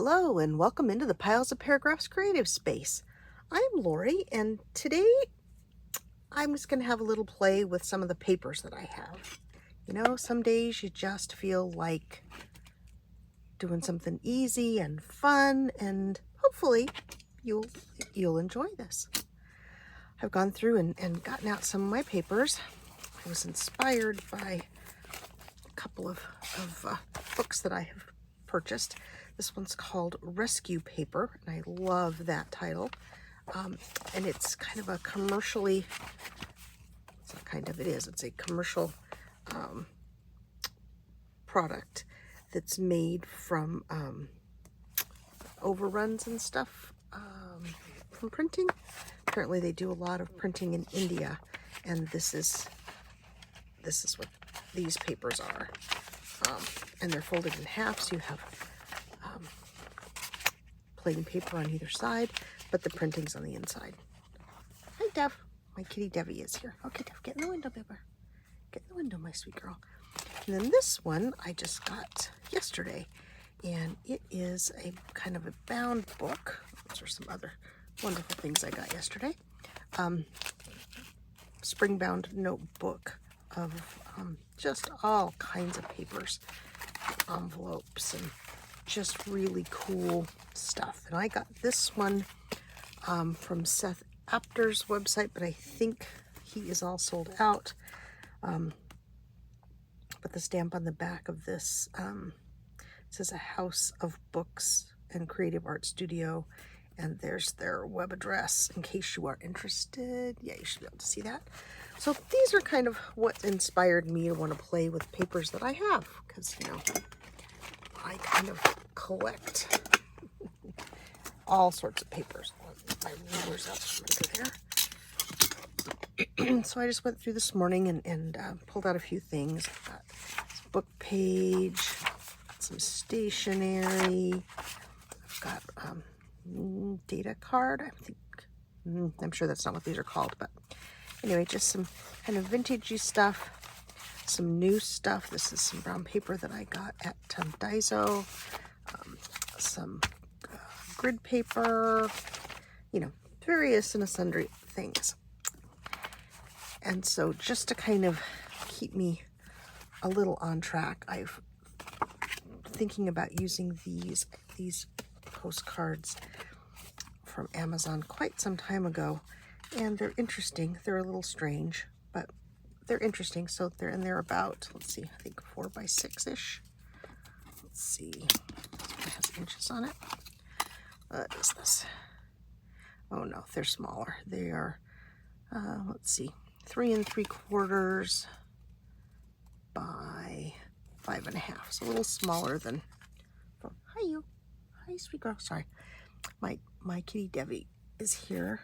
Hello and welcome into the Piles of Paragraphs creative space. I'm Lori and today I'm just going to have a little play with some of the papers that I have. You know, some days you just feel like doing something easy and fun, and hopefully you'll enjoy this. I've gone through and gotten out some of my papers. I was inspired by a couple of books that I have purchased. This one's called Rescue Paper, and I love that title. And it's kind of a commercially, it's not kind of, it is, it's a commercial product that's made from overruns and stuff from printing. Apparently they do a lot of printing in India, and this is what these papers are. And they're folded in half, so you have plain paper on either side, but the printing's on the inside. Hi, Dev. My kitty Debbie is here. Okay, Dev, get in the window, baby. Get in the window, my sweet girl. And then this one I just got yesterday, and it is a kind of a bound book. Those are some other wonderful things I got yesterday. Spring-bound notebook of just all kinds of papers, envelopes, and just really cool stuff. And I got this one from Seth Apter's website, but I think he is all sold out. But the stamp on the back of this says a house of books and creative art studio, and there's their web address in case you are interested. Yeah, you should be able to see that. So these are kind of what inspired me to want to play with papers that I have, because, you know, I kind of collect all sorts of papers. My ruler's up under there. So I just went through this morning and pulled out a few things. I've got some book page, some stationery. I've got data card. I'm sure that's not what these are called, but anyway, just some kind of vintagey stuff, some new stuff. This is some brown paper that I got at Daiso, some grid paper, you know, various and sundry things. And so just to kind of keep me a little on track, I've thinking about using these postcards from Amazon quite some time ago, and they're interesting. They're a little strange, but they're interesting. So they're about, let's see, I think 4 by 6-ish. Let's see, this one has inches on it. What is this? Oh no, they're smaller. They are, let's see, 3 3/4 by 5.5. So a little smaller than. Oh, hi you, hi sweet girl. Sorry, my kitty Debbie is here.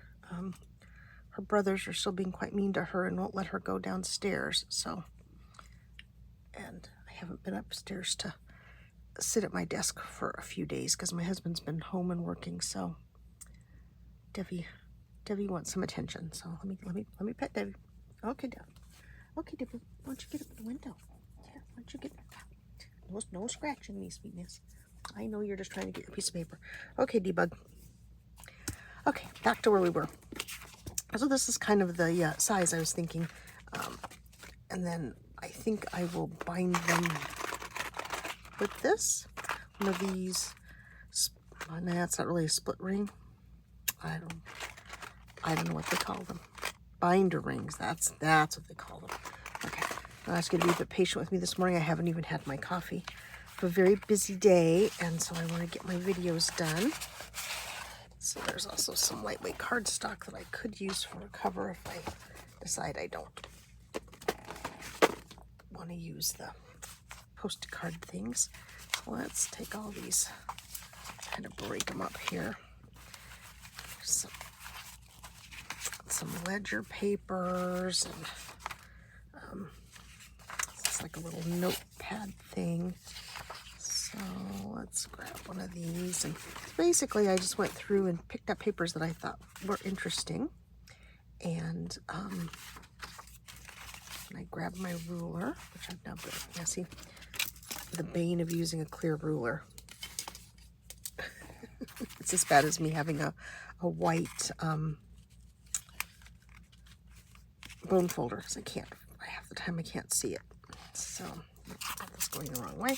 Her brothers are still being quite mean to her and won't let her go downstairs. So, and I haven't been upstairs to sit at my desk for a few days because my husband's been home and working. So Debbie wants some attention. So let me pet Debbie. Okay, Debbie. Okay, Debbie. Why don't you get up in the window? Here, why don't you get no scratching me, sweetness. I know you're just trying to get your piece of paper. Okay, debug. Okay, back to where we were. So this is kind of the size I was thinking, and then I think I will bind them with this. One of these. Nah, it's not really a split ring. I don't know what they call them. Binder rings. That's what they call them. Okay. I'll ask you to be a bit patient with me this morning. I haven't even had my coffee. I have a very busy day, and so I want to get my videos done. So there's also some lightweight cardstock that I could use for a cover if I decide I don't want to use the post-it card things. So let's take all these, kind of break them up here. Some ledger papers, and it's like a little notepad thing. So let's grab one of these, and basically I just went through and picked up papers that I thought were interesting, and I grabbed my ruler, which I've now been, see, the bane of using a clear ruler. It's as bad as me having a white bone folder, because half the time I can't see it. So that's going the wrong way.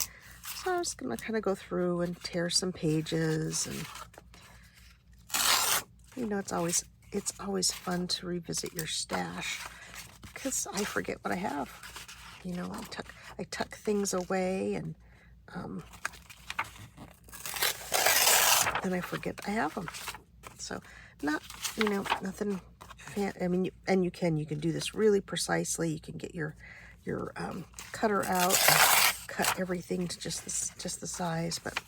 So I'm just gonna kind of go through and tear some pages, and you know, it's always fun to revisit your stash, because I forget what I have. You know, I tuck things away, and then I forget I have them. So nothing. I mean, you can do this really precisely. You can get your cutter out and cut everything to just the size. But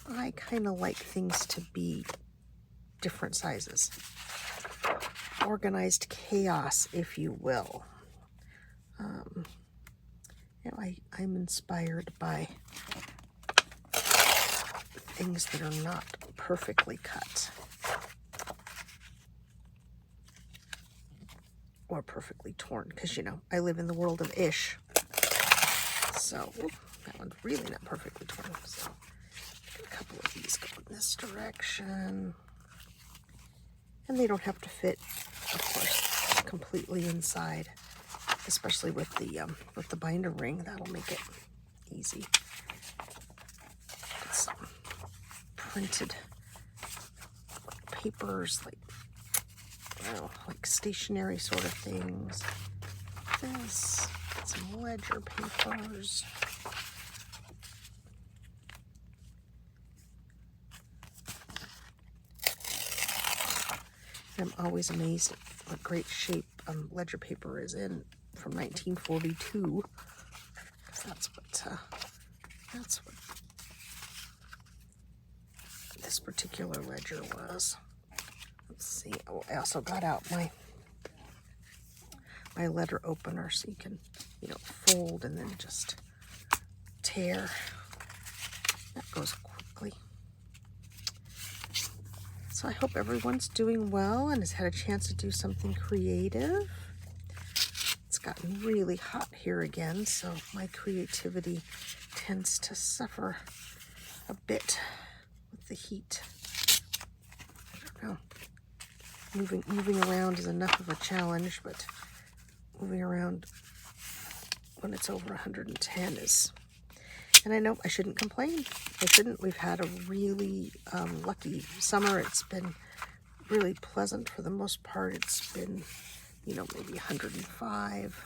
I kind of like things to be different sizes, organized chaos, if you will. I'm inspired by things that are not perfectly cut or perfectly torn, because I live in the world of ish. So that one's really not perfectly torn. So a couple of these go in this direction, and they don't have to fit, of course, completely inside, especially with the binder ring. That'll make it easy. Get some printed papers, like stationery sort of things. This, some ledger papers. I'm always amazed at what great shape ledger paper is in from 1942. That's what this particular ledger was. Let's see. Oh, I also got out my letter opener, so you can fold and then just tear. That goes quickly. So I hope everyone's doing well and has had a chance to do something creative. It's gotten really hot here again, so my creativity tends to suffer a bit with the heat. I don't know. Moving around is enough of a challenge, but moving around when it's over 110 is... And I know I shouldn't complain. I shouldn't. We've had a really lucky summer. It's been really pleasant for the most part. It's been, maybe 105.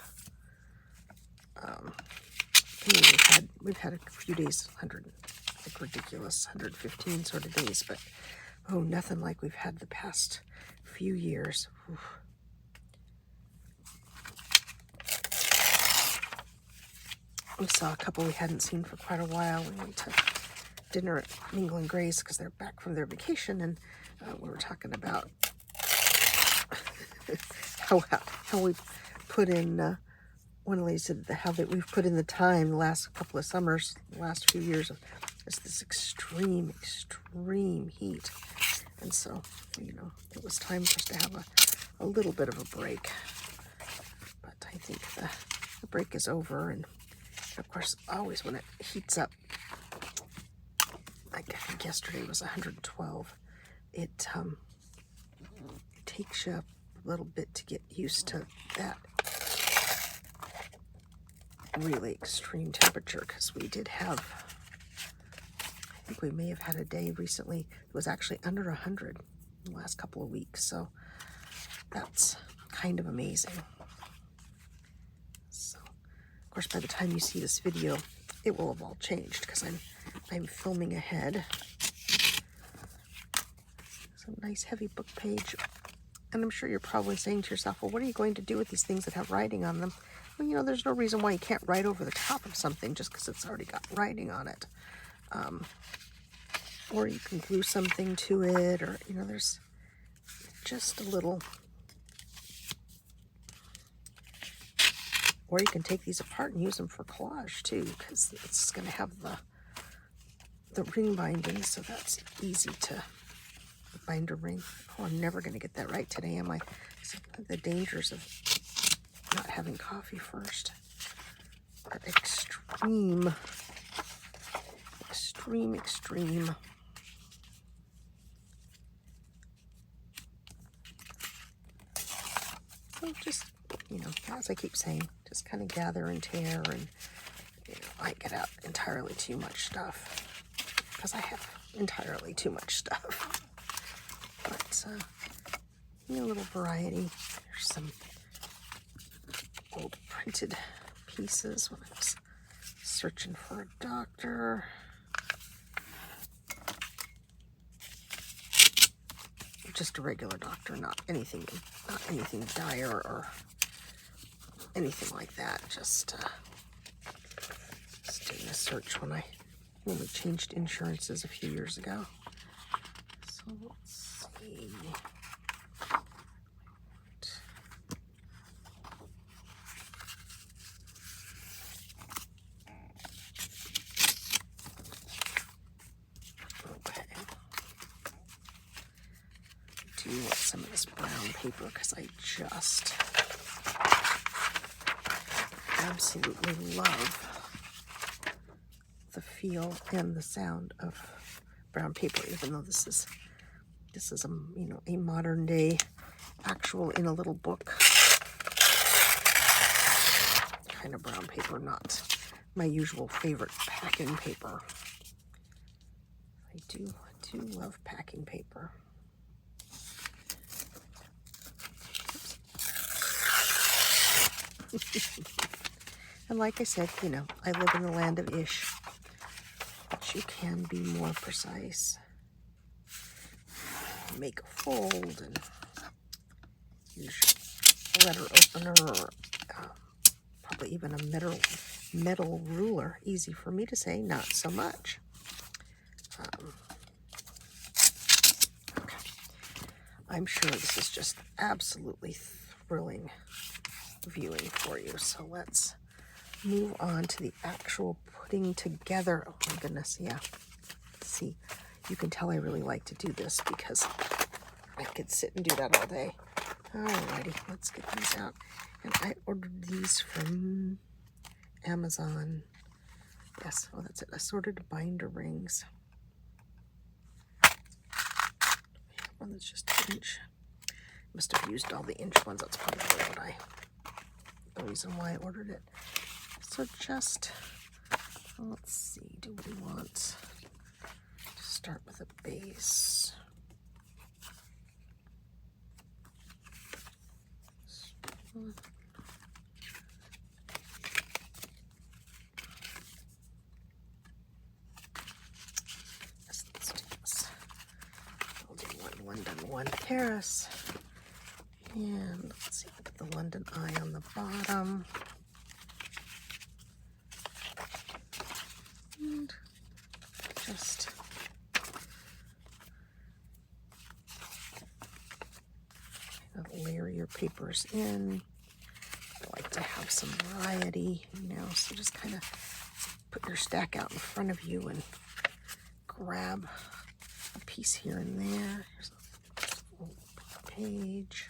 We've had a few days, ridiculous 115 sort of days, but nothing like we've had the past few years. Oof. We saw a couple we hadn't seen for quite a while. We went to dinner at Mingle and Gray's because they're back from their vacation, and we were talking about how we put in. One lady said we've put in the time the last couple of summers, the last few years of just this extreme heat, and so it was time for us to have a little bit of a break. But I think the break is over, and of course, always when it heats up, like I think yesterday was 112, it takes you a little bit to get used to that really extreme temperature, because we did have, I think we may have had a day recently that was actually under 100 in the last couple of weeks, so that's kind of amazing. Of course, by the time you see this video, it will have all changed, because I'm filming ahead. Some nice heavy book page. And I'm sure you're probably saying to yourself, well, what are you going to do with these things that have writing on them? Well, there's no reason why you can't write over the top of something just because it's already got writing on it. Or you can glue something to it, or, there's just a little... Or you can take these apart and use them for collage too, because it's going to have the ring binding, so that's easy to bind a ring. Oh, I'm never going to get that right today, am I? The dangers of not having coffee first are extreme. So just, you know, as I keep saying, just kind of gather and tear, and, you know, I get out entirely too much stuff because I have entirely too much stuff. But, you know, a little variety. There's some old printed pieces when I was searching for a doctor. Just a regular doctor, not anything dire or anything like that. Just doing a search when we changed insurances a few years ago. So let's see. Okay. I do want some of this brown paper because I just absolutely love the feel and the sound of brown paper, even though this is a, you know, a modern day actual in a little book kind of brown paper, not my usual favorite packing paper. I do love packing paper. And like I said, you know, I live in the land of ish, but you can be more precise. Make a fold and use a letter opener, or probably even a metal ruler. Easy for me to say, not so much. Okay. I'm sure this is just absolutely thrilling viewing for you. So let's move on to the actual putting together. Oh my goodness, yeah. See, you can tell I really like to do this because I could sit and do that all day. Alrighty, let's get these out. And I ordered these from Amazon. Yes, oh, that's it. Assorted binder rings. One that's just an inch. Must have used all the inch ones. That's probably the reason why I ordered it. So just, let's see, do we want to start with a base? Yes, let's do this. We'll do one London, one Paris. And let's see, put the London eye on the bottom. And just kind of layer your papers in. I like to have some variety, you know, so just kind of put your stack out in front of you and grab a piece here and there. Here's a page.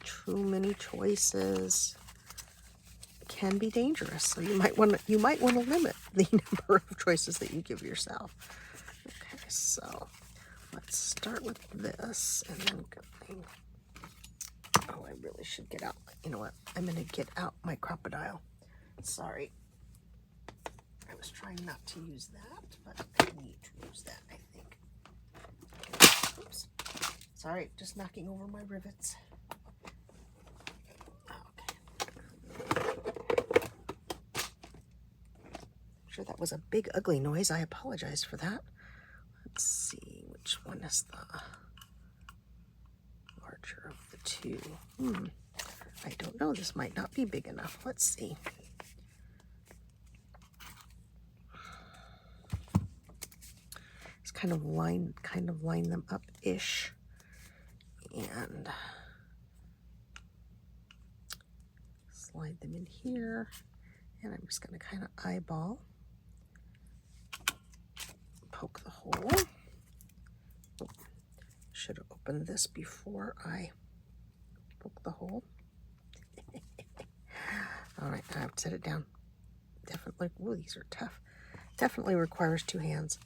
Too many choices can be dangerous, so you might want to limit the number of choices that you give yourself. Okay, so let's start with this, and then oh, I really should get out. You know what? I'm gonna get out my crocodile. Sorry, I was trying not to use that, but I need to use that, I think. Oops. Sorry, just knocking over my rivets. Sure, that was a big ugly noise. I apologize for that. Let's see, which one is the larger of the two? I don't know. This might not be big enough. Let's see. Just kind of line them up ish, and slide them in here. And I'm just going to kind of eyeball. Poke the hole. Oh, should have opened this before I poke the hole. All right, I have to set it down. Definitely, oh, these are tough. Definitely requires two hands.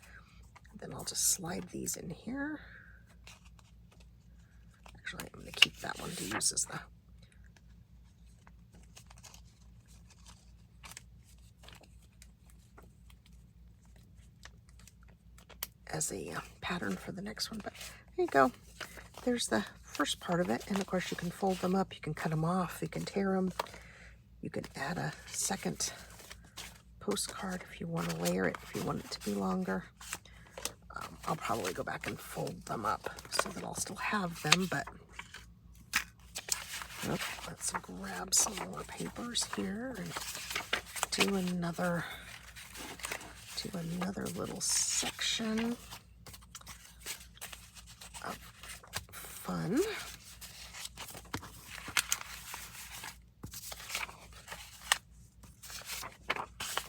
And then I'll just slide these in here. Actually, I'm going to keep that one to use as a pattern for the next one. But there you go. There's the first part of it, and of course you can fold them up, you can cut them off, you can tear them, you can add a second postcard if you want to layer it, if you want it to be longer. I'll probably go back and fold them up so that I'll still have them, but okay, let's grab some more papers here and do another little section of fun.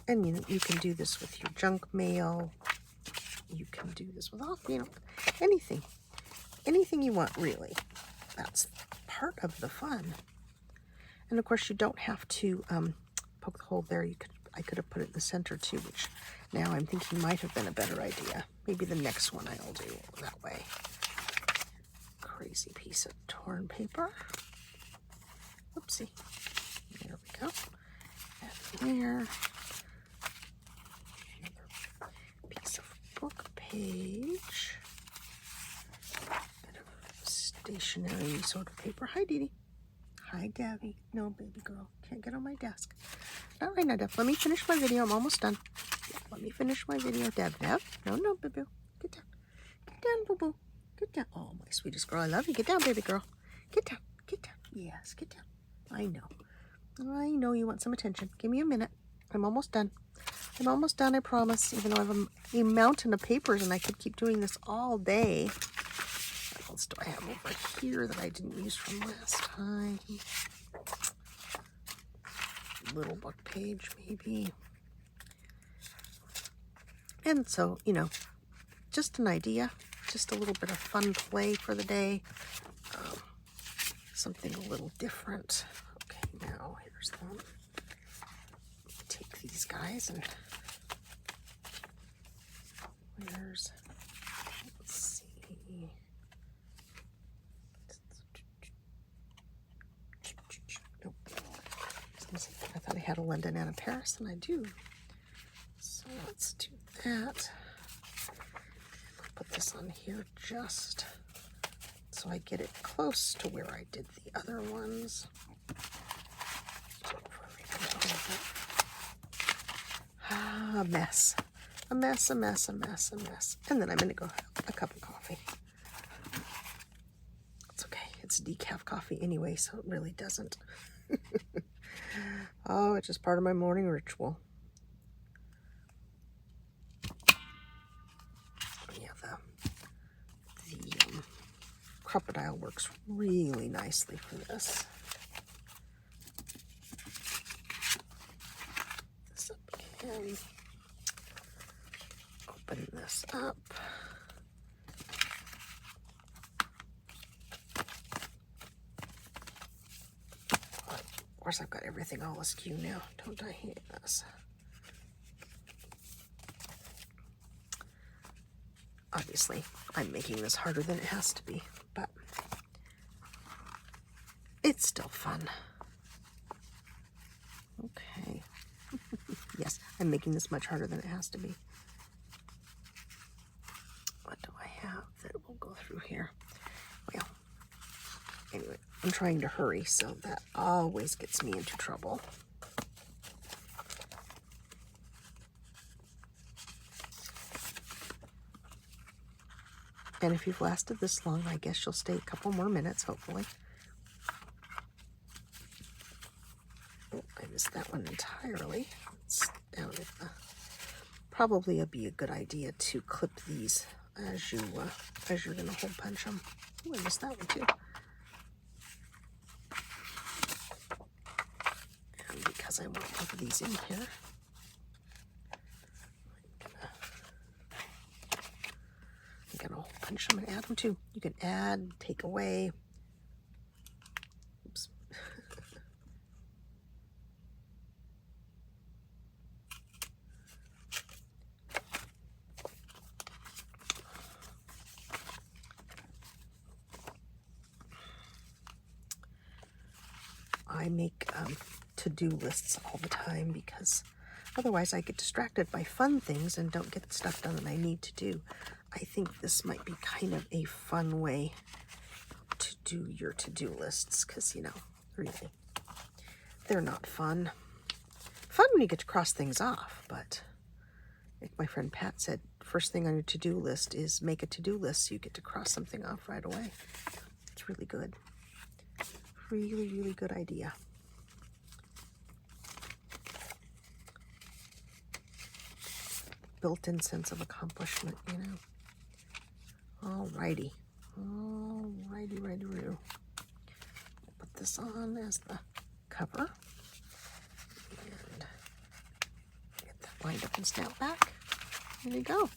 And you can do this with your junk mail. You can do this with all, anything you want, really. That's part of the fun. And of course, you don't have to poke the hole there. I could have put it in the center too, which now I'm thinking might have been a better idea. Maybe the next one I'll do that way. Crazy piece of torn paper. Oopsie. There we go. And there. Piece of book page. Bit of stationery sort of paper. Hi, Dee Dee. Hi, Debbie. No, baby girl. Can't get on my desk. Not right now, Deb. Let me finish my video. I'm almost done. Let me finish my video. Deb. No, boo-boo. Get down. Get down, boo-boo. Get down. Oh, my sweetest girl. I love you. Get down, baby girl. Get down. Get down. Yes, get down. I know you want some attention. Give me a minute. I'm almost done. I'm almost done, I promise. Even though I have a mountain of papers and I could keep doing this all day. What else do I have over here that I didn't use from last time? Little book page, maybe. And so, just an idea. Just a little bit of fun play for the day. Something a little different. Okay, now here's them. Take these guys and let's see. Nope. I thought I had a London and a Paris, and I do. So let's do that. Put this on here just so I get it close to where I did the other ones. A mess. A mess. And then I'm going to go have a cup of coffee. It's okay. It's decaf coffee anyway, so it really doesn't. Oh, it's just part of my morning ritual. Yeah, the crocodile works really nicely for this. This up again. Open this up. Of course, I've got everything all askew now. Don't I hate this? Obviously, I'm making this harder than it has to be, but it's still fun. Okay. Yes, I'm making this much harder than it has to be. What do I have that will go through here? Well, anyway, I'm trying to hurry, so that always gets me into trouble. And if you've lasted this long, I guess you'll stay a couple more minutes, hopefully. Oh, I missed that one entirely. It's down at the... Probably it'd be a good idea to clip these as you're going to hole punch them. Oh, I missed that one too. And because I want both of these in here, I'm going to hole punch them and add them too. You can add, take away. Oops. I make to-do lists all the time, because otherwise I get distracted by fun things and don't get the stuff done that I need to do. I think this might be kind of a fun way to do your to-do lists, because, you know, really, they're not fun. Fun when you get to cross things off, but like my friend Pat said, first thing on your to-do list is make a to-do list so you get to cross something off right away. It's really good. Really, really good idea. Built-in sense of accomplishment, you know. Alrighty. Alrighty, righty, roo. Put this on as the cover. And get that lined up and snap back. There you go.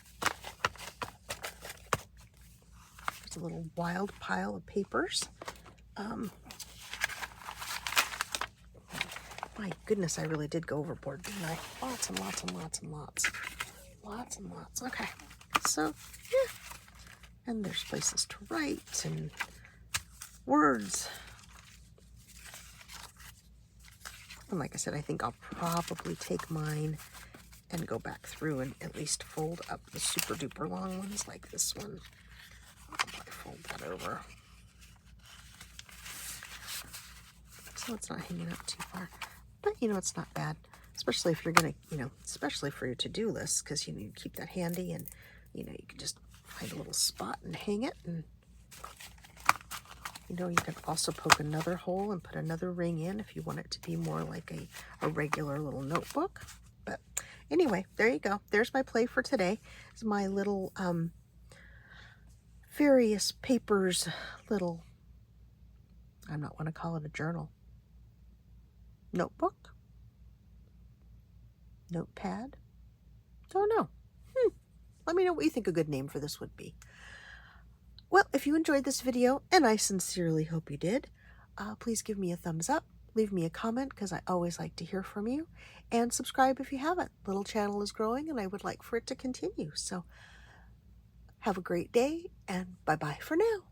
There's a little wild pile of papers. My goodness, I really did go overboard, didn't I? Lots and lots and lots and lots. Lots and lots. Okay. So, yeah. And there's places to write and words. And like I said, I think I'll probably take mine and go back through and at least fold up the super duper long ones like this one. I'll probably fold that over, so it's not hanging up too far. But, you know, it's not bad, especially if you're going to, you know, especially for your to-do list, because, you know, you keep that handy and, you know, you can just find a little spot and hang it. And, you know, you can also poke another hole and put another ring in if you want it to be more like a regular little notebook. But anyway, there you go. There's my play for today. It's my little various papers, little, I'm not want to call it a journal. Notebook? Notepad? Don't know. Let me know what you think a good name for this would be. Well, if you enjoyed this video, and I sincerely hope you did, please give me a thumbs up, leave me a comment, because I always like to hear from you, and subscribe if you haven't. Little channel is growing, and I would like for it to continue. So have a great day, and bye-bye for now.